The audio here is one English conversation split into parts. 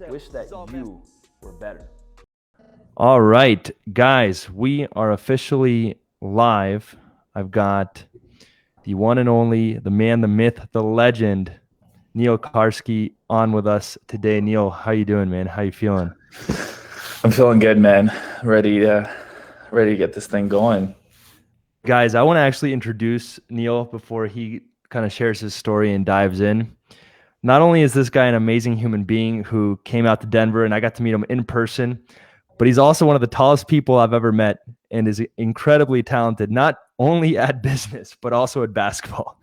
Wish that you were better. All right, guys, we are officially live. I've got the one and only, the man, the myth, the legend, Neal Karski on with us today. Neal, how you doing, man? How you feeling? I'm feeling good, man. Ready to get this thing going. Guys, I want to actually introduce Neal before he kind of shares his story and dives in. Not only is this guy an amazing human being who came out to Denver and I got to meet him in person, but he's also one of the tallest people I've ever met and is incredibly talented, not only at business, but also at basketball.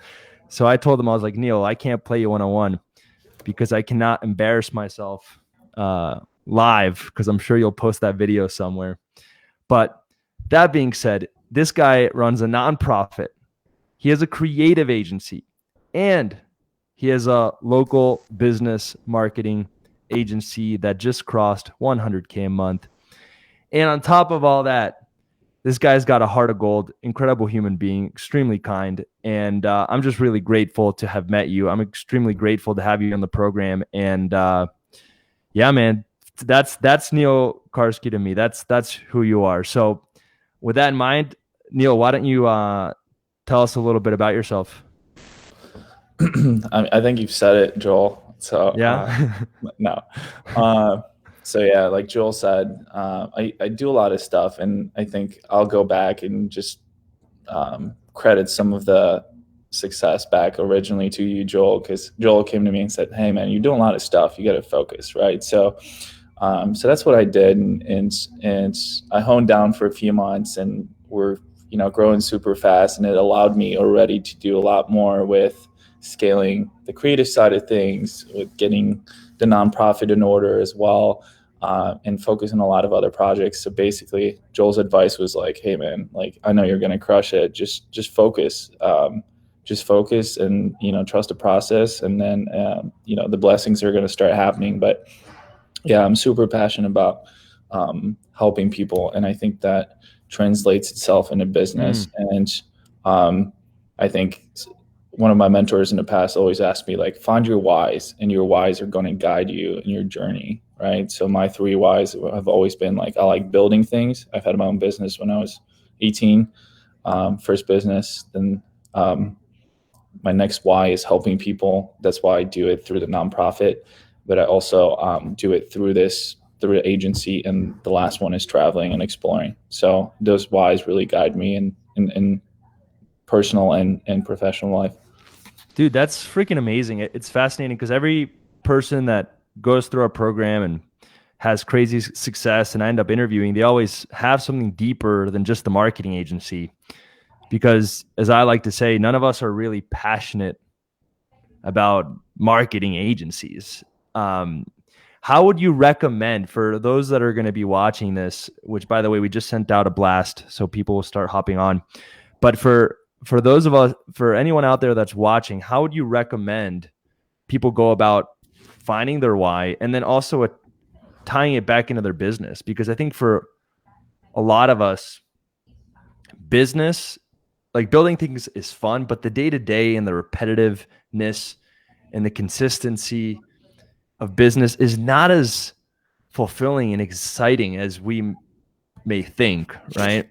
So I told him, I was like, Neal, I can't play you one-on-one because I cannot embarrass myself live, because I'm sure you'll post that video somewhere. But that being said, this guy runs a nonprofit. He has a creative agency, and he has a local business marketing agency that just crossed 100K a month. And on top of all that, this guy's got a heart of gold, incredible human being, extremely kind. And I'm just really grateful to have met you. I'm extremely grateful to have you on the program. And yeah, man, that's Neal Karski to me. That's who you are. So with that in mind, Neal, why don't you tell us a little bit about yourself? I think you've said it, Joel. So yeah, no. So yeah, like Joel said, I do a lot of stuff, and I think I'll go back and just credit some of the success back originally to you, Joel, because Joel came to me and said, "Hey, man, you're doing a lot of stuff. You got to focus, right?" So that's what I did, and I honed down for a few months, and we're growing super fast, and it allowed me already to do a lot more with scaling the creative side of things, with getting the nonprofit in order as well, and focusing on a lot of other projects. So basically, Joel's advice was like, "Hey, man, like I know you're gonna crush it. Just focus, and trust the process, and then the blessings are gonna start happening." But yeah, I'm super passionate about helping people, and I think that translates itself into business. And I think one of my mentors in the past always asked me, like, find your whys, and your whys are going to guide you in your journey, right? So my 3 whys have always been like, I like building things. I've had my own business when I was 18, first business. Then my next why is helping people. That's why I do it through the nonprofit, but I also do it through the agency, and the last one is traveling and exploring. So those whys really guide me in personal and professional life. dude, that's freaking amazing. It's fascinating because every person that goes through our program and has crazy success, and I end up interviewing, they always have something deeper than just the marketing agency. Because as I like to say, none of us are really passionate about marketing agencies. How would you recommend for those that are going to be watching this, which by the way, we just sent out a blast, so people will start hopping on. But for those of us, for anyone out there that's watching, how would you recommend people go about finding their why, and then also tying it back into their business? Because I think for a lot of us, business, like building things is fun, but the day-to-day and the repetitiveness and the consistency of business is not as fulfilling and exciting as we may think, right?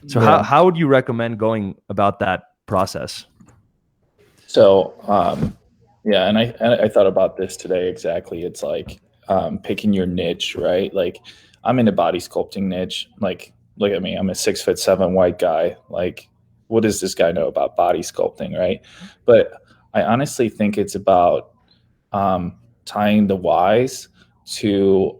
So how would you recommend going about that process? So yeah, and I thought about this today exactly. It's like picking your niche, right? Like I'm in a body sculpting niche. Like look at me, I'm a 6'7" white guy. Like what does this guy know about body sculpting, right? But I honestly think it's about tying the whys to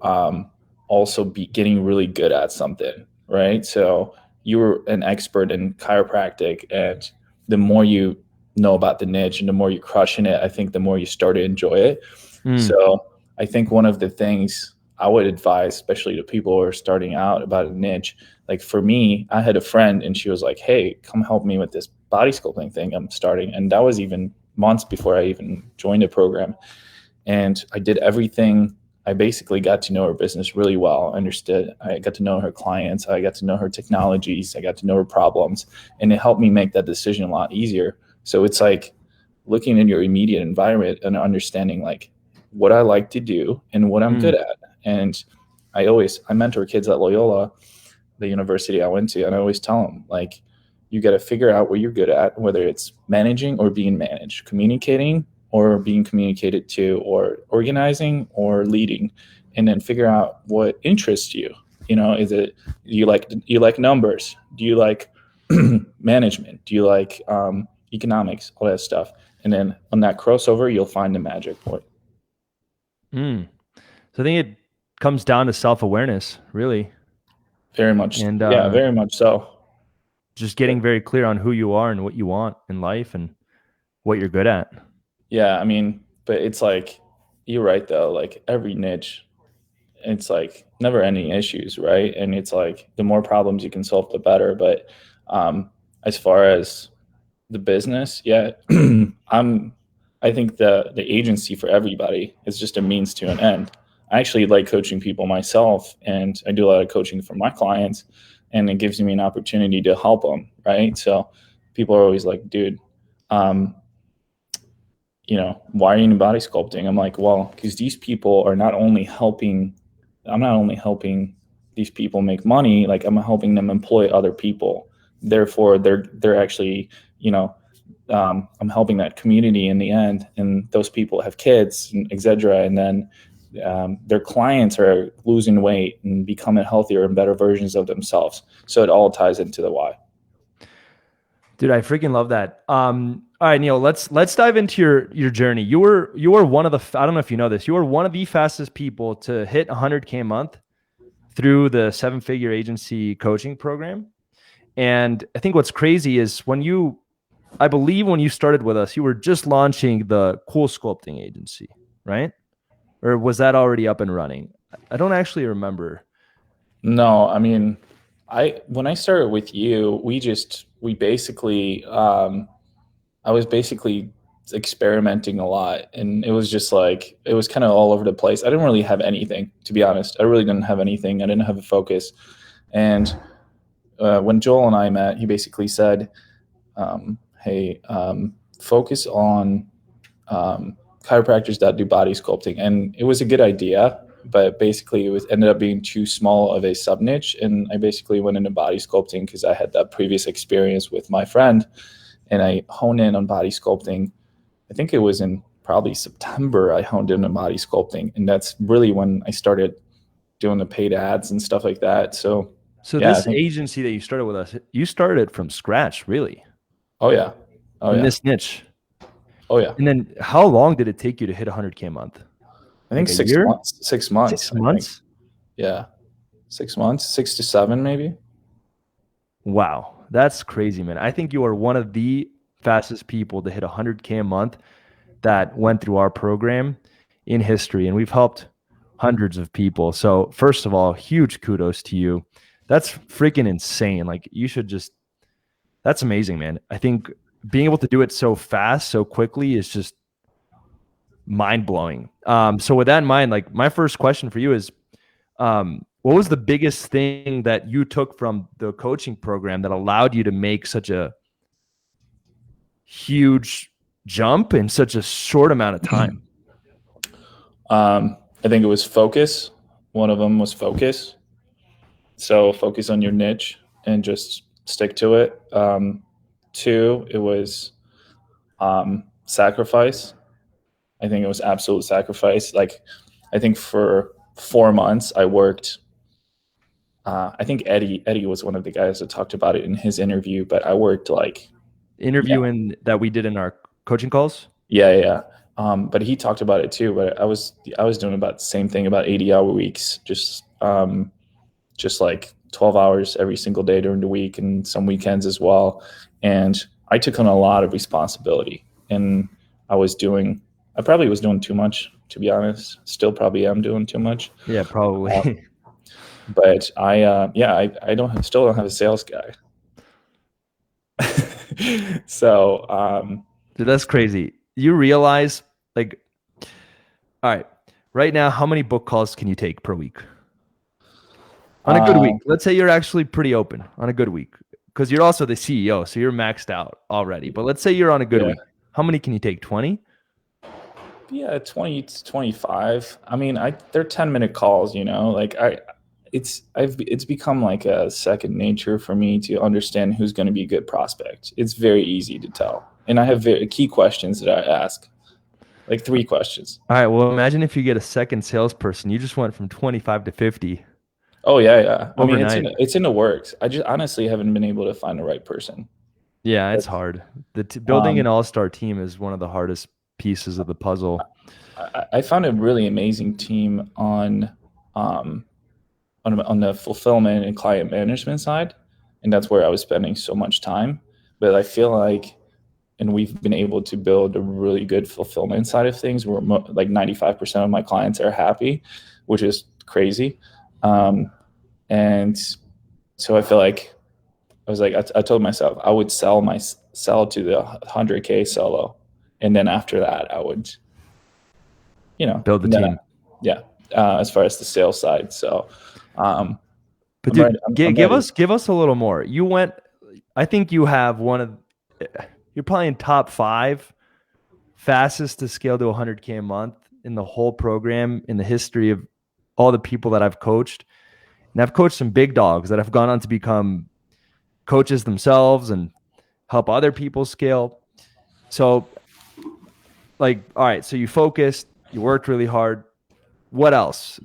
also be getting really good at something, right? So you're an expert in chiropractic, and the more you know about the niche and the more you crush in it, I think the more you start to enjoy it. So I think one of the things I would advise, especially to people who are starting out about a niche, like for me, I had a friend and she was like, "Hey, come help me with this body sculpting thing I'm starting." And that was even months before I even joined the program. And I did everything. I basically got to know her business really well. I got to know her clients. I got to know her technologies. I got to know her problems. And it helped me make that decision a lot easier. So it's like looking in your immediate environment and understanding like what I like to do and what I'm good at. And I mentor kids at Loyola, the university I went to, and I always tell them like, you got to figure out what you're good at, whether it's managing or being managed, communicating or being communicated to, or organizing or leading, and then figure out what interests you. You know, is it you like numbers? Do you like management? Do you like economics? All that stuff. And then on that crossover, you'll find the magic point. So I think it comes down to self-awareness, really. Very much. And yeah, very much so. Just getting very clear on who you are and what you want in life and what you're good at. Yeah, I mean, but it's like, you're right though, like every niche, it's like never ending issues, right? And it's like the more problems you can solve, the better. But as far as the business, yeah, I think the agency for everybody is just a means to an end. I actually like coaching people myself, and I do a lot of coaching for my clients, and it gives me an opportunity to help them, right? So people are always like, dude, you know, why are you in body sculpting? I'm like, well, because these people are not only helping, I'm not only helping these people make money, like I'm helping them employ other people. Therefore, they're actually, you know, I'm helping that community in the end, and those people have kids, and et cetera. And then their clients are losing weight and becoming healthier and better versions of themselves. So it all ties into the why. Dude, I freaking love that. All right, Neal, let's dive into your journey. You were one of the, I don't know if you know this, you were one of the fastest people to hit 100K a month through the 7-figure agency coaching program. And I think what's crazy is I believe when you started with us, you were just launching the Cool Sculpting agency, right? Or was that already up and running? I don't actually remember. No, I mean, when I started with you, we basically, I was basically experimenting a lot, and it was just like, it was kind of all over the place. I didn't really have anything, to be honest. I really didn't have anything. I didn't have a focus. And when Joel and I met, he basically said, hey, focus on chiropractors that do body sculpting. And it was a good idea, but basically it ended up being too small of a sub niche. And I basically went into body sculpting because I had that previous experience with my friend, and I honed in on body sculpting. I think it was in probably September I honed in on body sculpting. And that's really when I started doing the paid ads and stuff like that. So yeah, this agency that you started with us, you started from scratch, really? Oh yeah. In this niche. Oh yeah. And then how long did it take you to hit 100K a month? I think 6 months. 6 months. 6 months? Yeah. 6 months, 6 to 7 maybe. Wow. That's crazy, man. I think you are one of the fastest people to hit 100K a month that went through our program in history. And we've helped hundreds of people. So first of all, huge kudos to you. That's freaking insane. Like that's amazing, man. I think being able to do it so fast, so quickly is just mind blowing. So with that in mind, like my first question for you is, what was the biggest thing that you took from the coaching program that allowed you to make such a huge jump in such a short amount of time? I think it was focus. One of them was focus. So focus on your niche and just stick to it. 2, it was sacrifice. I think it was absolute sacrifice. Like, I think for 4 months I worked. I think Eddie was one of the guys that talked about it in his interview, but I worked like that we did in our coaching calls. Yeah. But he talked about it too. But I was doing about the same thing, about 80-hour weeks, just like 12 hours every single day during the week and some weekends as well. And I took on a lot of responsibility, and I probably was doing too much, to be honest. Still probably am doing too much. Yeah, probably. But I still don't have a sales guy. So, dude, that's crazy. You realize, like, all right, right now, how many book calls can you take per week? On a good week, let's say you're actually pretty open on a good week, because you're also the CEO, so you're maxed out already. But let's say you're on a good week. How many can you take? 20? Yeah, 20 to 25. I mean, they're 10-minute calls, you know, like it's become like a second nature for me to understand who's going to be a good prospect. It's very easy to tell. And I have very key questions that I ask, like 3 questions. All right. Well, imagine if you get a second salesperson. You just went from 25 to 50 Oh yeah, yeah. I mean, overnight. it's in the works. I just honestly haven't been able to find the right person. Yeah, it's That's, hard. Building an um, all-star team is one of the hardest pieces of the puzzle. I found a really amazing team um, on the fulfillment and client management side, and that's where I was spending so much time. But I feel like, and we've been able to build a really good fulfillment side of things where like 95% of my clients are happy, which is crazy. Um, and so I feel like I was like, I told myself I would sell to the 100K solo, and then after that I would, Build the team. yeah, as far as the sales side. So, But I'm dude, ready. I'm give ready. us a little more. I think you have you're probably in top 5 fastest to scale to 100K a month in the whole program in the history of all the people that I've coached. And I've coached some big dogs that have gone on to become coaches themselves and help other people scale. So, like, all right, so you focused, you worked really hard. What else?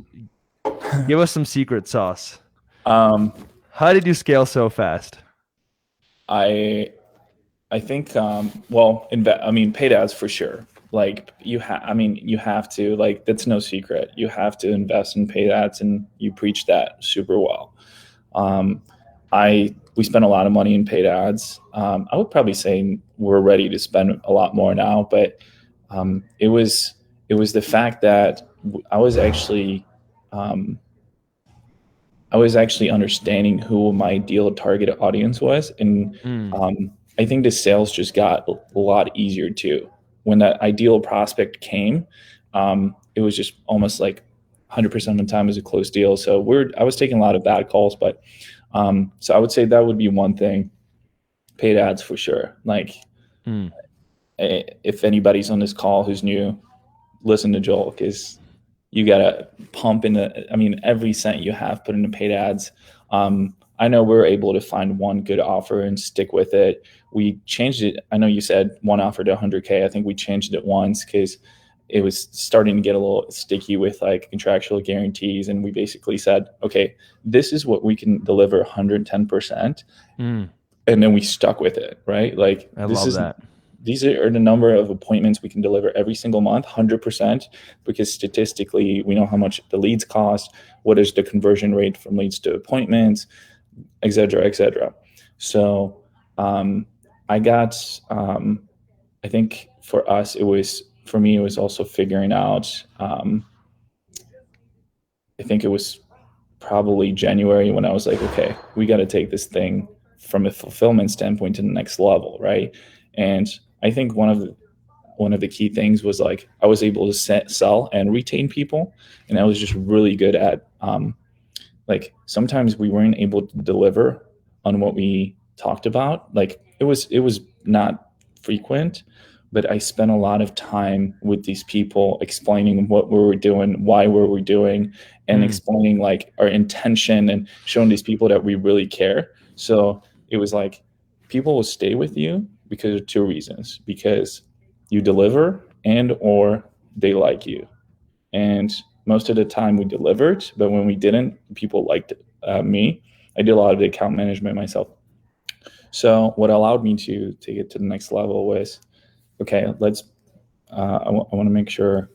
Give us some secret sauce. Um, How did you scale so fast? I I think well, I mean, paid ads for sure. Like you have to, like, that's no secret. You have to invest in paid ads, and you preach that super well. Um, we spend a lot of money in paid ads. I would probably say we're ready to spend a lot more now, but it was the fact that um, I was actually understanding who my ideal target audience was, and Mm, I think the sales just got a lot easier too. When that ideal prospect came, it was just almost like 100% of the time is a closed deal. So I was taking a lot of bad calls, but so I would say that would be one thing. Paid ads for sure. Like, mm. if anybody's on this call who's new, listen to Joel, because you gotta pump in I mean, every cent you have put into paid ads. I know we're able to find one good offer and stick with it. We changed it. I know you said one offer to 100K. I think we changed it once because it was starting to get a little sticky with like contractual guarantees, and we basically said, okay, this is what we can deliver 110%, Mm, and then we stuck with it, right? Like, I love that. these are the number of appointments we can deliver every single month, 100%, because statistically we know how much the leads cost, what is the conversion rate from leads to appointments, et cetera, et cetera. So I got, I think for me, it was also figuring out, I think it was probably January when I was like, okay, we got to take this thing from a fulfillment standpoint to the next level, right? And I think one of the key things was like I was able to sell and retain people, and I was just really good at like sometimes we weren't able to deliver on what we talked about. Like it was not frequent, but I spent a lot of time with these people explaining what we were doing, why we were doing, and Mm, explaining like our intention and showing these people that we really care. So it was like people will stay with you because of 2 reasons: because you deliver and or they like you. And most of the time we delivered, but when we didn't, people liked me. I did a lot of the account management myself. So what allowed me to take it to the next level was, okay, I want to make sure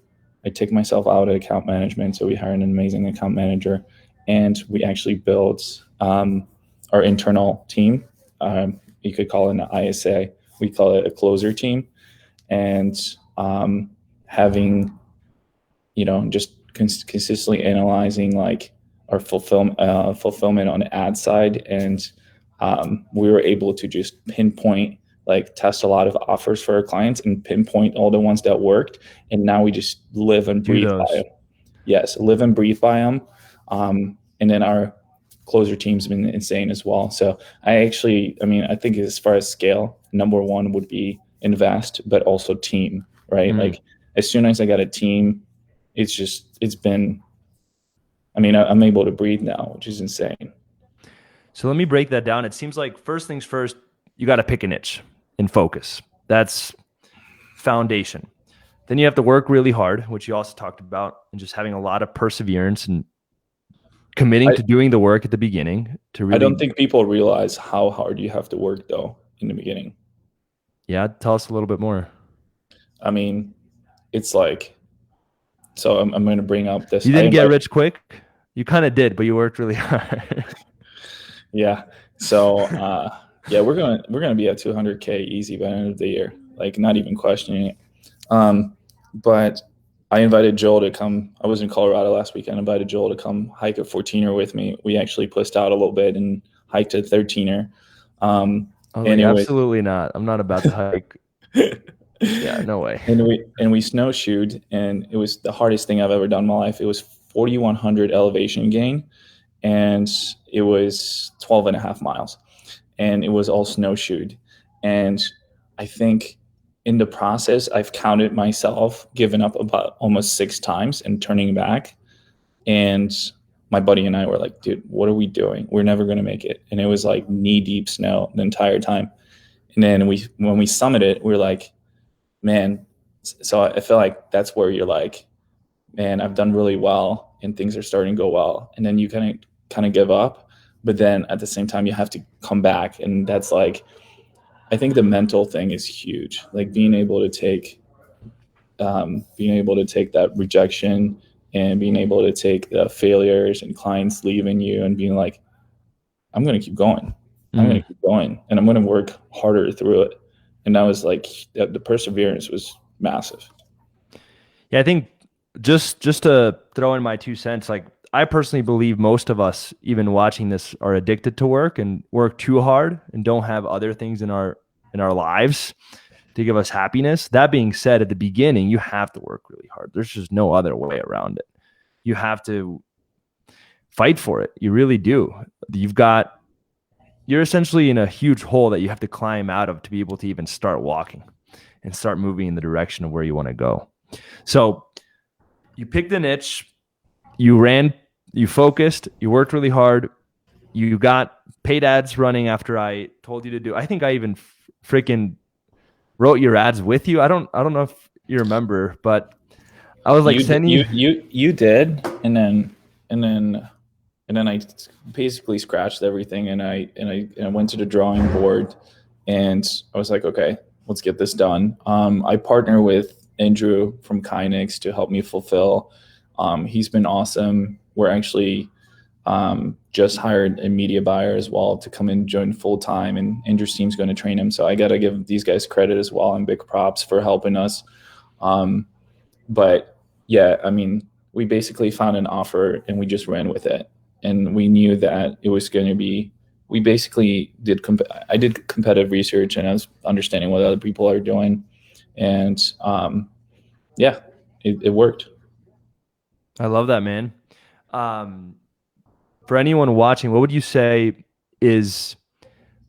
I take myself out of account management. So we hired an amazing account manager, and we actually built our internal team. You could call it an ISA. We call it a closer team. And having, just consistently analyzing like our fulfillment on the ad side, and we were able to just pinpoint, like, test a lot of offers for our clients and pinpoint all the ones that worked, and now we just live and do breathe by those. them. Yes, live and breathe by them. And then our closer team's been insane as well. So I mean, I think as far as scale, number one would be invest, but also team, right? Like as soon as I got a team, it's been, I mean, I'm able to breathe now, which is insane. So let me break that down. It seems like first things first, you got to pick a niche and focus. That's foundation. Then you have to work really hard, which you also talked about, and just having a lot of perseverance and committing to doing the work at the beginning to really. I don't think people realize how hard you have to work though in the beginning. Yeah, tell us a little bit more. I mean, it's like, so I'm going to bring up this. You didn't get rich quick. You kind of did, but you worked really hard. Yeah. So yeah, we're gonna be at 200K easy by the end of the year. Like not even questioning it. But I invited Joel to come. I was in Colorado last week. I invited Joel to come hike a 14er with me. We actually pushed out a little bit and hiked a 13er. Absolutely not. I'm not about to hike. Yeah, no way. And we snowshoed, and it was the hardest thing I've ever done in my life. It was 4,100 elevation gain, and it was 12 and a half miles, and it was all snowshoed. And I think in the process, I've counted myself giving up about almost 6 times and turning back. And my buddy and I were like, dude, what are we doing? We're never going to make it. And it was like knee deep snow the entire time. And then when we summited, we were like, man, so I feel like that's where you're like, man, I've done really well and things are starting to go well. And then you kind of give up, but then at the same time you have to come back. And that's like, I think the mental thing is huge. Like being able to take that rejection and being able to take the failures and clients leaving you and being like, I'm going to keep going. I'm going to keep going and I'm going to work harder through it. And that was like, the perseverance was massive. Yeah, I think just to throw in my 2 cents, like I personally believe most of us, even watching this, are addicted to work and work too hard and don't have other things in our lives to give us happiness. That being said, at the beginning, you have to work really hard. There's just no other way around it. You have to fight for it. You really do. You're essentially in a huge hole that you have to climb out of to be able to even start walking and start moving in the direction of where you want to go. So you picked a niche, you ran, you focused, you worked really hard, you got paid ads running after I told you to do. I think I even freaking wrote your ads with you. I don't know if you remember, but I was like sending you did, and then I basically scratched everything, and I went to the drawing board, and I was like, okay, let's get this done. I partner with Andrew from Kynix to help me fulfill. He's been awesome. We're actually just hired a media buyer as well to come and join full time, and Andrew's team's going to train him. So I got to give these guys credit as well and big props for helping us. But yeah, I mean, we basically found an offer and we just ran with it. And we knew that it was going to be, we basically I did competitive research and I was understanding what other people are doing. And yeah, it worked. I love that, man. For anyone watching, what would you say is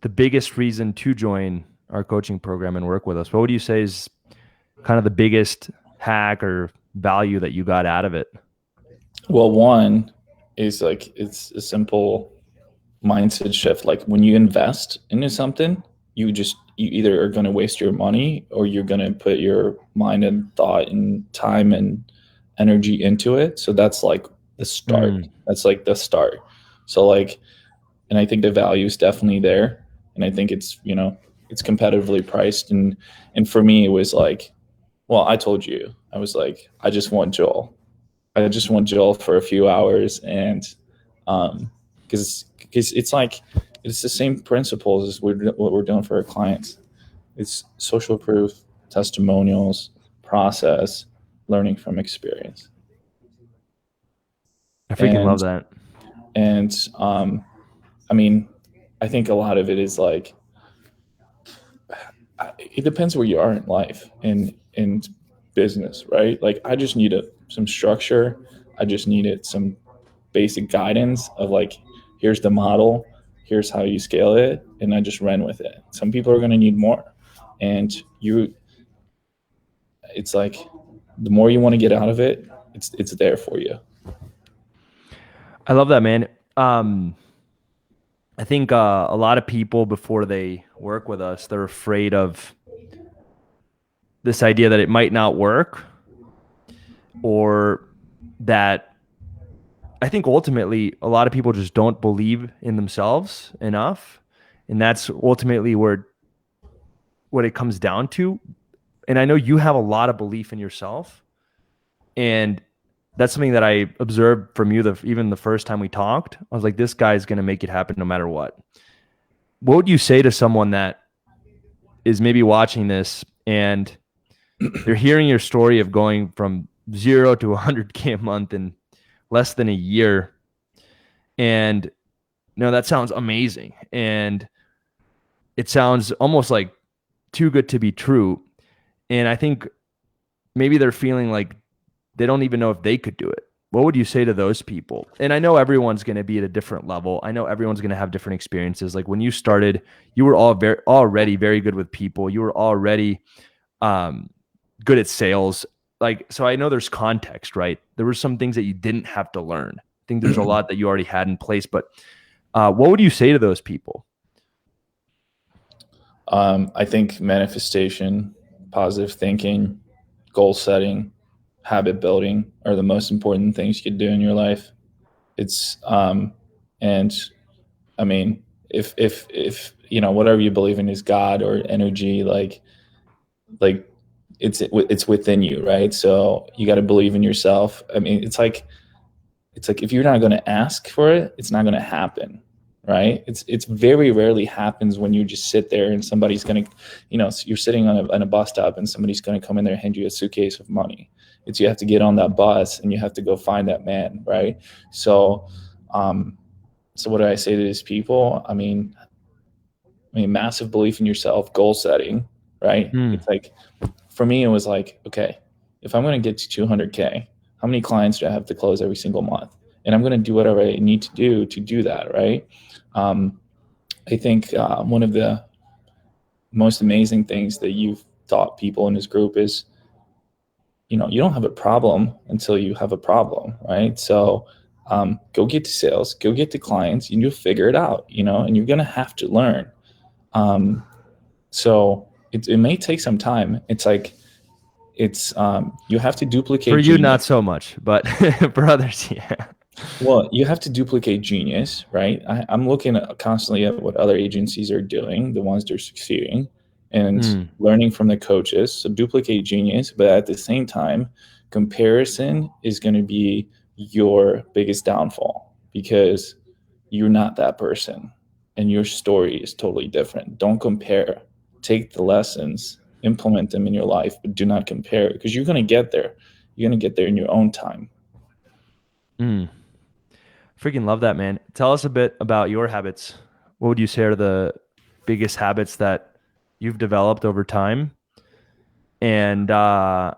the biggest reason to join our coaching program and work with us? What would you say is kind of the biggest hack or value that you got out of it? Well, one is like, it's a simple mindset shift. Like when you invest into something, you either are going to waste your money or you're going to put your mind and thought and time and energy into it. So that's like the start. That's like the start. So like, and I think the value is definitely there. And I think it's, it's competitively priced. And for me, it was like, well, I told you, I was like, I just want Joel for a few hours. And because it's like, it's the same principles as what we're doing for our clients. It's social proof, testimonials, process, learning from experience. I freaking love that. And I mean, I think a lot of it is like, it depends where you are in life and in business, right? Like I just needed some structure. I just needed some basic guidance of like, here's the model, here's how you scale it. And I just ran with it. Some people are going to need more, and it's like the more you want to get out of it, it's there for you. I love that, man. I think a lot of people, before they work with us, they're afraid of this idea that it might not work, or that I think ultimately a lot of people just don't believe in themselves enough. And that's ultimately what it comes down to. And I know you have a lot of belief in yourself. And that's something that I observed from you even the first time we talked. I was like, this guy's going to make it happen no matter what. What would you say to someone that is maybe watching this and they're hearing your story of going from 0 to 100K a month in less than a year? And that sounds amazing. And it sounds almost like too good to be true. And I think maybe they're feeling like they don't even know if they could do it. What would you say to those people? And I know everyone's going to be at a different level. I know everyone's going to have different experiences. Like when you started, you were already very good with people. You were already good at sales. So I know there's context, right? There were some things that you didn't have to learn. I think there's a lot that you already had in place, but what would you say to those people? I think manifestation, positive thinking, goal setting, habit building are the most important things you could do in your life. It's and I mean, if whatever you believe in is God or energy, like it's within you, right? So you got to believe in yourself. I mean, it's like if you're not going to ask for it, it's not going to happen, right? It's very rarely happens when you just sit there and somebody's going to, you're sitting on a bus stop and somebody's going to come in there and hand you a suitcase of money. It's you have to get on that bus and you have to go find that man, right? So, so what do I say to these people? I mean, massive belief in yourself, goal setting, right? It's like, for me, it was like, okay, if I'm going to get to 200K, how many clients do I have to close every single month? And I'm going to do whatever I need to do that, right? I think one of the most amazing things that you've taught people in this group is, you don't have a problem until you have a problem, right? So go get to sales, go get to clients, and you'll figure it out, and you're going to have to learn. So it may take some time. It's like, you have to duplicate for you, genius. not so much, but for others, yeah. Well, you have to duplicate genius, right? I'm looking constantly at what other agencies are doing, the ones that are succeeding, and learning from the coaches. So duplicate genius, but at the same time, comparison is going to be your biggest downfall because you're not that person and your story is totally different. Don't compare. Take the lessons, implement them in your life, but do not compare because you're going to get there. You're going to get there in your own time. Freaking love that, man. Tell us a bit about your habits. What would you say are the biggest habits that you've developed over time? And to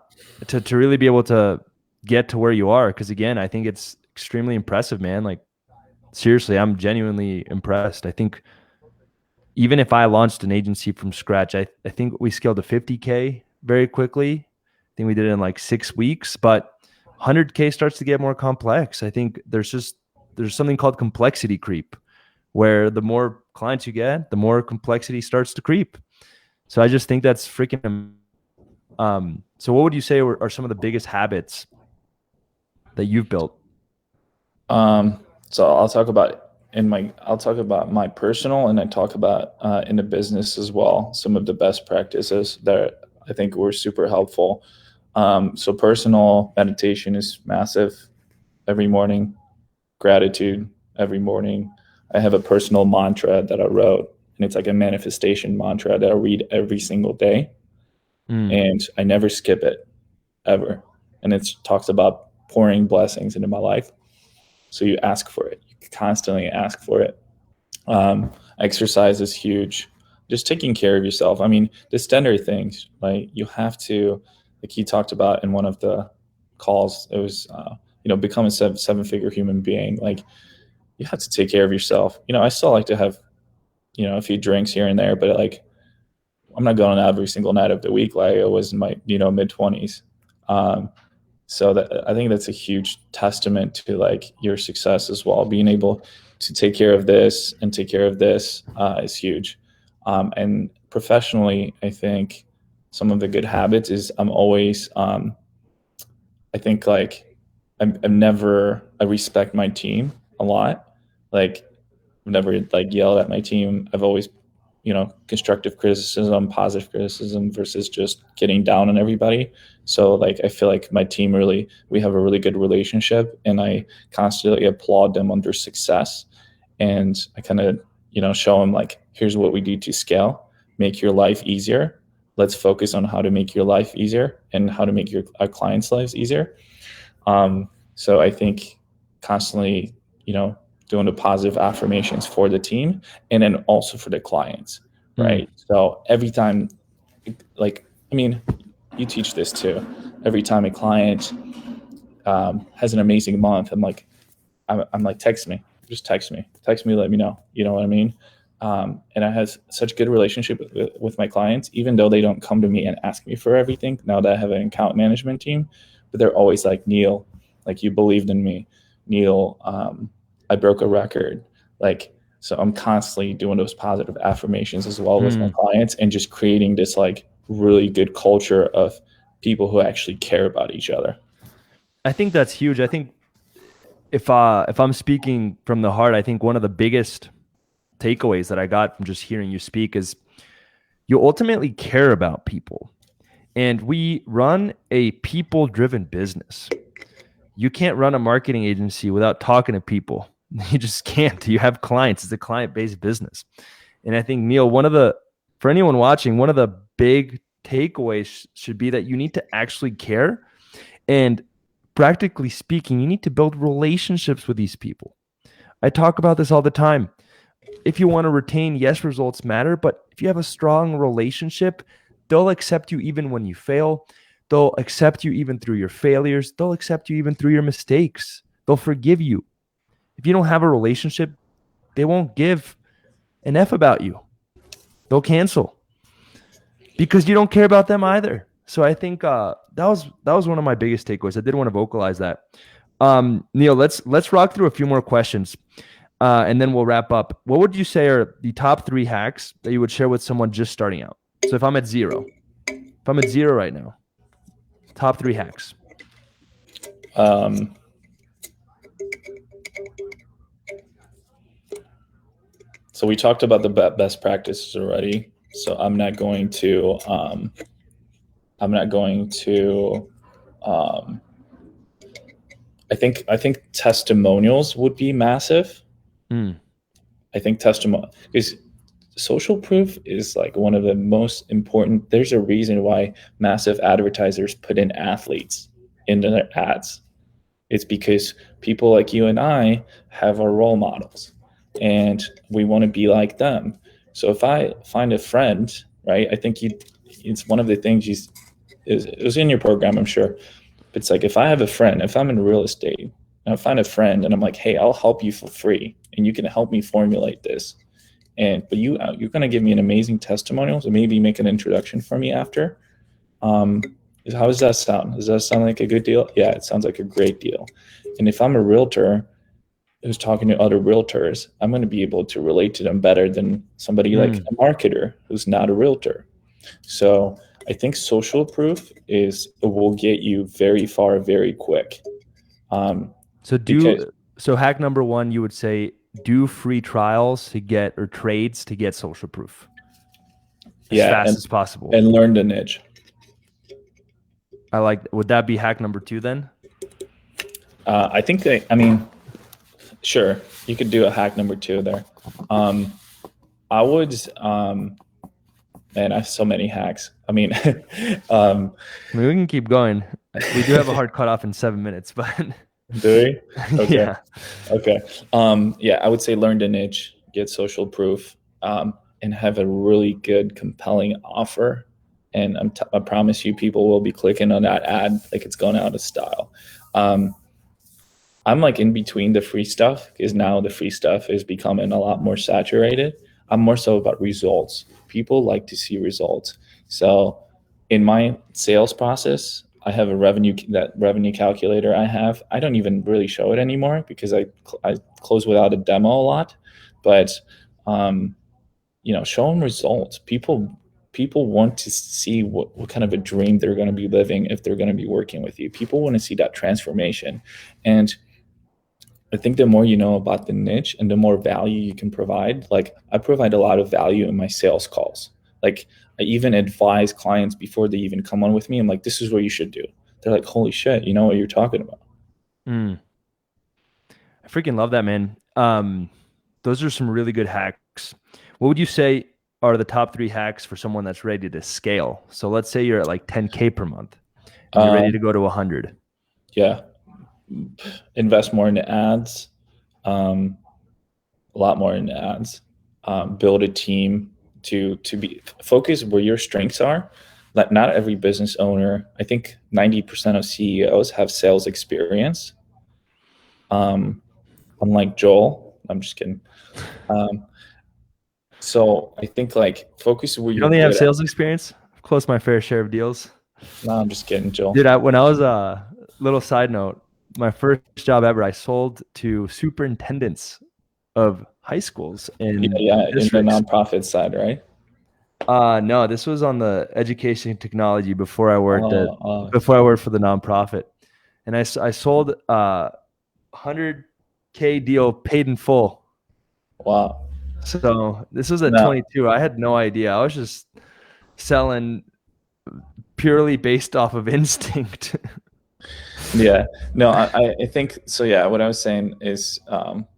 really be able to get to where you are, because again, I think it's extremely impressive, man. Like seriously, I'm genuinely impressed. I think even if I launched an agency from scratch, I think we scaled to 50K very quickly. I think we did it in like 6 weeks, but 100K starts to get more complex. I think there's something called complexity creep, where the more clients you get, the more complexity starts to creep. So I just think that's freaking. So what would you say are some of the biggest habits that you've built? So I'll talk about my personal, and I talk about in the business as well, some of the best practices that I think were super helpful. So personal meditation is massive. Every morning, gratitude every morning. I have a personal mantra that I wrote, and it's like a manifestation mantra that I read every single day. And I never skip it ever. And it talks about pouring blessings into my life. So you ask for it. You constantly ask for it. Exercise is huge. Just taking care of yourself. I mean, the standard things, like you have to, like he talked about in one of the calls, it was, become a seven-figure human being. Like you have to take care of yourself. I still like to have, a few drinks here and there, but like I'm not going out every single night of the week like I was in my, mid 20s. So that I think that's a huge testament to like your success as well. Being able to take care of this and take care of this is huge. And professionally, I think some of the good habits is I'm always, I think like I respect my team a lot. Like I've never like yelled at my team. I've always, constructive criticism, positive criticism versus just getting down on everybody. So like, I feel like my team we have a really good relationship, and I constantly applaud them on their success. And I kind of, show them like, here's what we do to scale, make your life easier. Let's focus on how to make your life easier and how to make our clients' lives easier. So I think constantly, doing the positive affirmations for the team and then also for the clients, right? So every time, you teach this too. Every time a client has an amazing month, I'm like, text me, let me know. You know what I mean? And I have such good relationship with my clients, even though they don't come to me and ask me for everything. Now that I have an account management team, but they're always like, Neal, like you believed in me. Neal, I broke a record. So I'm constantly doing those positive affirmations as well with my clients, and just creating this like really good culture of people who actually care about each other. I think that's huge. I think if I'm speaking from the heart, I think one of the biggest takeaways that I got from just hearing you speak is you ultimately care about people. And we run a people-driven business. You can't run a marketing agency without talking to people. You just can't. You have clients. It's a client-based business. And I think, Neal, for anyone watching, one of the big takeaways should be that you need to actually care. And practically speaking, you need to build relationships with these people. I talk about this all the time. If you want to retain, yes, results matter, but if you have a strong relationship, they'll accept you even when you fail. They'll accept you even through your failures. They'll accept you even through your mistakes. They'll forgive you. If you don't have a relationship, they won't give an F about you. They'll cancel because you don't care about them either. So I think that was one of my biggest takeaways. I did want to vocalize that. Neal, let's rock through a few more questions, and then we'll wrap up. What would you say are the top 3 hacks that you would share with someone just starting out? So if I'm at zero right now, top 3 hacks. So we talked about the best practices already. So I'm not going to. I think testimonials would be massive. I think because social proof is like one of the most important. There's a reason why massive advertisers put in athletes into their ads. It's because people like you and I have our role models, and we want to be like them. So if I find a friend, right, I think it's one of the things it was in your program, I'm sure. It's like, if I have a friend, if I'm in real estate and I find a friend and I'm like, hey, I'll help you for free and you can help me formulate this. But you're going to give me an amazing testimonial, so maybe make an introduction for me after. How does that sound? Does that sound like a good deal? Yeah, it sounds like a great deal. And if I'm a realtor who's talking to other realtors, I'm going to be able to relate to them better than somebody like a marketer who's not a realtor. So I think social proof will get you very far, very quick. So hack number 1, you would say, do free trials or trades to get social proof as fast as possible. And learn the niche. Would that be hack number 2 then? I think sure, you could do a hack number 2 there. I would, man, I have so many hacks. We can keep going. We do have a hard cutoff in 7 minutes, but do we? Okay. Yeah. Okay. I would say learn the niche, get social proof, and have a really good, compelling offer. And I promise you, people will be clicking on that ad like it's gone out of style. I'm like in between the free stuff, because now the free stuff is becoming a lot more saturated. I'm more so about results. People like to see results. So in my sales process, I have that revenue calculator I don't even really show it anymore because I close without a demo a lot, but show them results. People want to see what kind of a dream they're going to be living if they're going to be working with you. People want to see that transformation. And I think the more you know about the niche and the more value you can provide, like I provide a lot of value in my sales calls. Like I even advise clients before they even come on with me. I'm like, this is what you should do. They're like, holy shit, you know what you're talking about. I freaking love that, man. Those are some really good hacks. What would you say are the top 3 hacks for someone that's ready to scale? So let's say you're at like 10K per month and you're ready to go to 100. Yeah. Invest more into ads, a lot more into ads, build a team to be focused where your strengths are. Like not every business owner, I think 90% of CEOs have sales experience. Unlike Joel, I'm just kidding. So I think like focus where You you're only good have at. sales experience? I've closed my fair share of deals. No, I'm just kidding, Joel. Dude, when I was a little side note, my first job ever, I sold to superintendents of high schools in in the districts. nonprofit side, right? No, this was on the education technology before I worked Oh, before I worked for the nonprofit, and I sold 100K deal paid in full. wow. So this was at No. 22. I had no idea. I was just selling purely based off of instinct. Yeah. No, I think so. Yeah. What I was saying is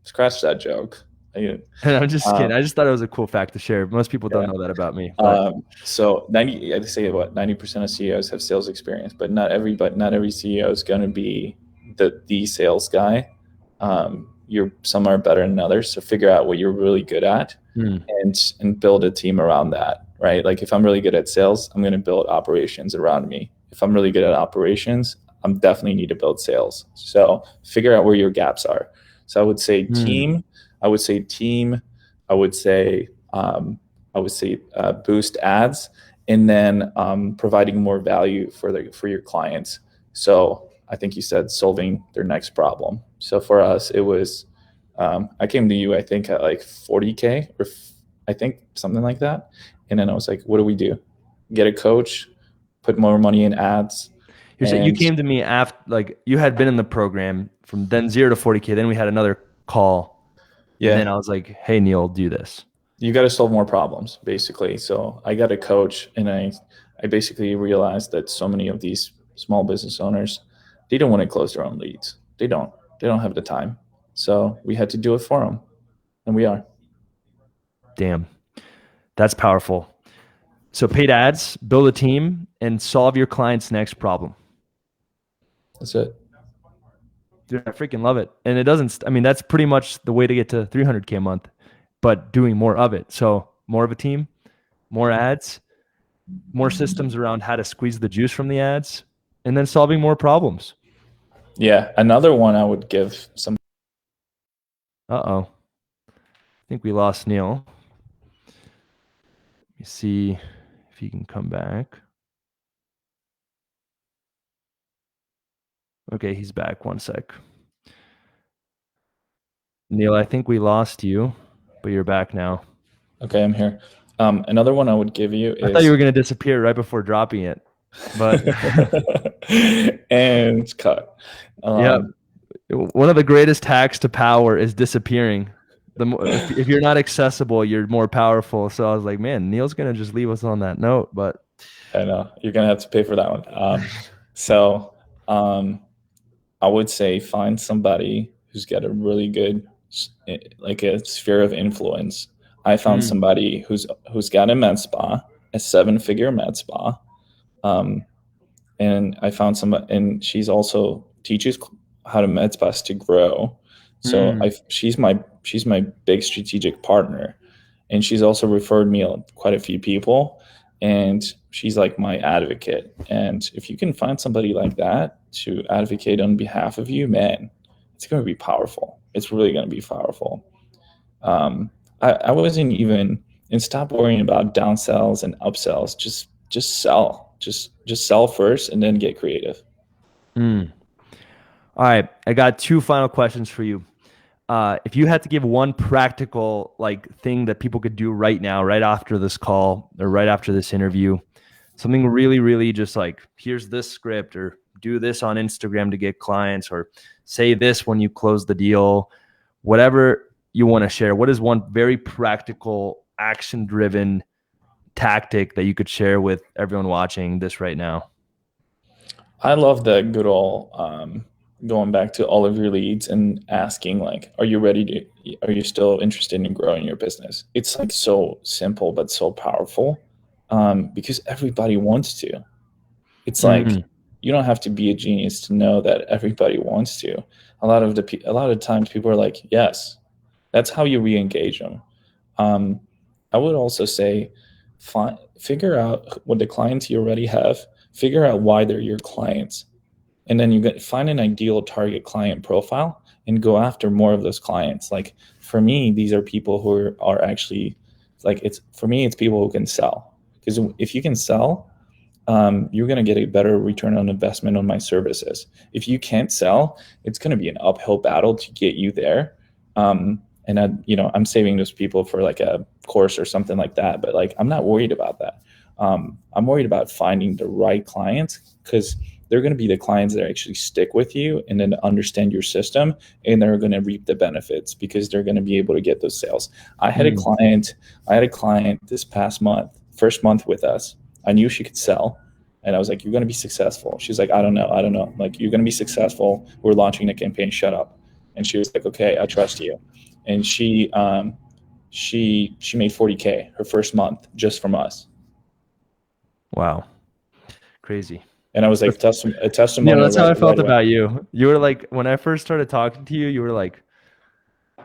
scratch that joke. And I'm just kidding. I just thought it was a cool fact to share. Most people don't know that about me. But So I'd say what 90% of CEOs have sales experience, but not every CEO is going to be the sales guy. Some are better than others. So figure out what you're really good at and build a team around that, right? Like if I'm really good at sales, I'm going to build operations around me. If I'm really good at operations, I'm definitely need to build sales. So figure out where your gaps are. So I would say team. I would say boost ads, and then providing more value for your clients. So I think you said solving their next problem. So for us, it was I came to you, I think at like 40K or I think something like that, and then I was like, what do we do? Get a coach, put more money in ads. You came to me after, like you had been in the program from then 0 to 40K. Then we had another call. Yeah. And then I was like, hey, Neal, do this. You got to solve more problems, basically. So I got a coach, and I basically realized that so many of these small business owners, they don't want to close their own leads. They don't have the time. So we had to do it for them, and we are. Damn. That's powerful. So paid ads, build a team, and solve your client's next problem. That's it. Dude, I freaking love it. And that's pretty much the way to get to 300K a month, but doing more of it. So more of a team, more ads, more systems around how to squeeze the juice from the ads, and then solving more problems. Yeah. Another one I would give some. Uh-oh. I think we lost Neal. Let me see if he can come back. Okay, he's back. One sec. Neal, I think we lost you, but you're back now. Okay, I'm here. Another one I would give you is. I thought you were going to disappear right before dropping it, but. And it's cut. Yeah. One of the greatest hacks to power is disappearing. If you're not accessible, you're more powerful. So I was like, man, Neal's going to just leave us on that note, but. I know you're going to have to pay for that one. I would say find somebody who's got a really good, like a sphere of influence. I found somebody who's got a med spa, a 7-figure med spa, and I found somebody, and she's also teaches how to med spas to grow. So she's my big strategic partner, and she's also referred me quite a few people. And she's like my advocate. And if you can find somebody like that to advocate on behalf of you, man, it's going to be powerful. It's really going to be powerful. I wasn't even, and stop worrying about downsells and upsells. Just sell. Just sell first and then get creative. Mm. All right, I got two final questions for you. If you had to give one practical like thing that people could do right now, right after this call or right after this interview, something really, really just like, here's this script or do this on Instagram to get clients or say this when you close the deal, whatever you want to share. What is one very practical, action-driven tactic that you could share with everyone watching this right now? I love the good old going back to all of your leads and asking like, are you still interested in growing your business? It's like so simple but so powerful, because everybody wants to. It's like you don't have to be a genius to know that everybody wants to. A lot of times people are like, yes. That's how you re-engage them. I would also say, figure out what the clients you already have. Figure out why they're your clients, and then find an ideal target client profile and go after more of those clients. Like for me, these are people who are actually like it's people who can sell, because if you can sell, you're going to get a better return on investment on my services. If you can't sell, it's going to be an uphill battle to get you there. And I'm saving those people for like a course or something like that. But like, I'm not worried about that. I'm worried about finding the right clients, because they're going to be the clients that actually stick with you and then understand your system, and they're going to reap the benefits because they're going to be able to get those sales. I had a client this past month, first month with us. I knew she could sell. And I was like, you're going to be successful. She's like, I don't know. I'm like, you're going to be successful. We're launching a campaign. Shut up. And she was like, okay, I trust you. And she made $40K her first month just from us. Wow. Crazy. And I was like, a testimony. Yeah, that's how I felt about you. You were like, when I first started talking to you, you were like,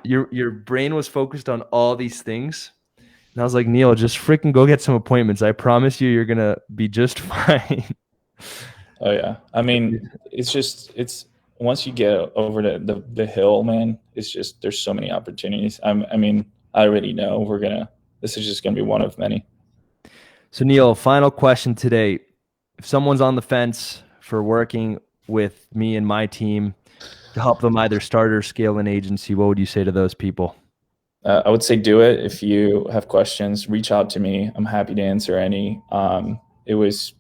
your brain was focused on all these things. And I was like, Neal, just freaking go get some appointments. I promise you, you're going to be just fine. Oh, yeah. I mean, it's once you get over the hill, man, it's just, there's so many opportunities. I already know this is just going to be one of many. So Neal, final question today. If someone's on the fence for working with me and my team to help them either start or scale an agency, what would you say to those people? I would say do it. If you have questions, reach out to me. I'm happy to answer any. It was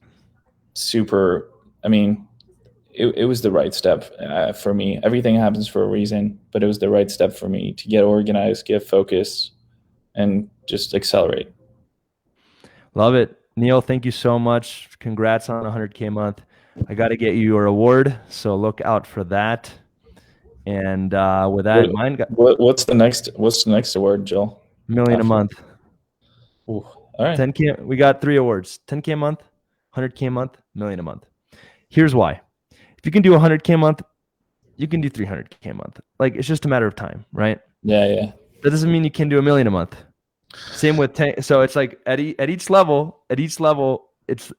super, it was the right step for me. Everything happens for a reason, but it was the right step for me to get organized, get focused, and just accelerate. Love it. Neal, thank you so much. Congrats on 100K a month. I got to get you your award, so look out for that. And with that in mind, what's the next award, Joel? $1 million a month. Ooh, all right. 10K. We got 3 awards: 10K a month, 100K a month, $1 million a month. Here's why: if you can do 100K a month, you can do 300K a month. Like, it's just a matter of time, right? Yeah. That doesn't mean you can do $1 million a month. Same with 10. So it's like at each level,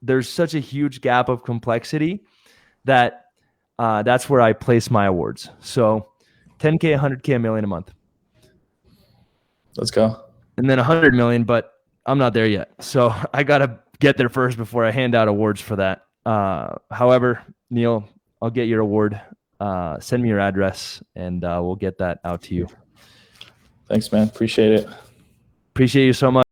there's such a huge gap of complexity that that's where I place my awards. So 10K, 100K, $1 million a month. Let's go. And then 100 million, but I'm not there yet. So I got to get there first before I hand out awards for that. However, Neal, I'll get your award. Send me your address and we'll get that out to you. Thanks, man. Appreciate it. Appreciate you so much.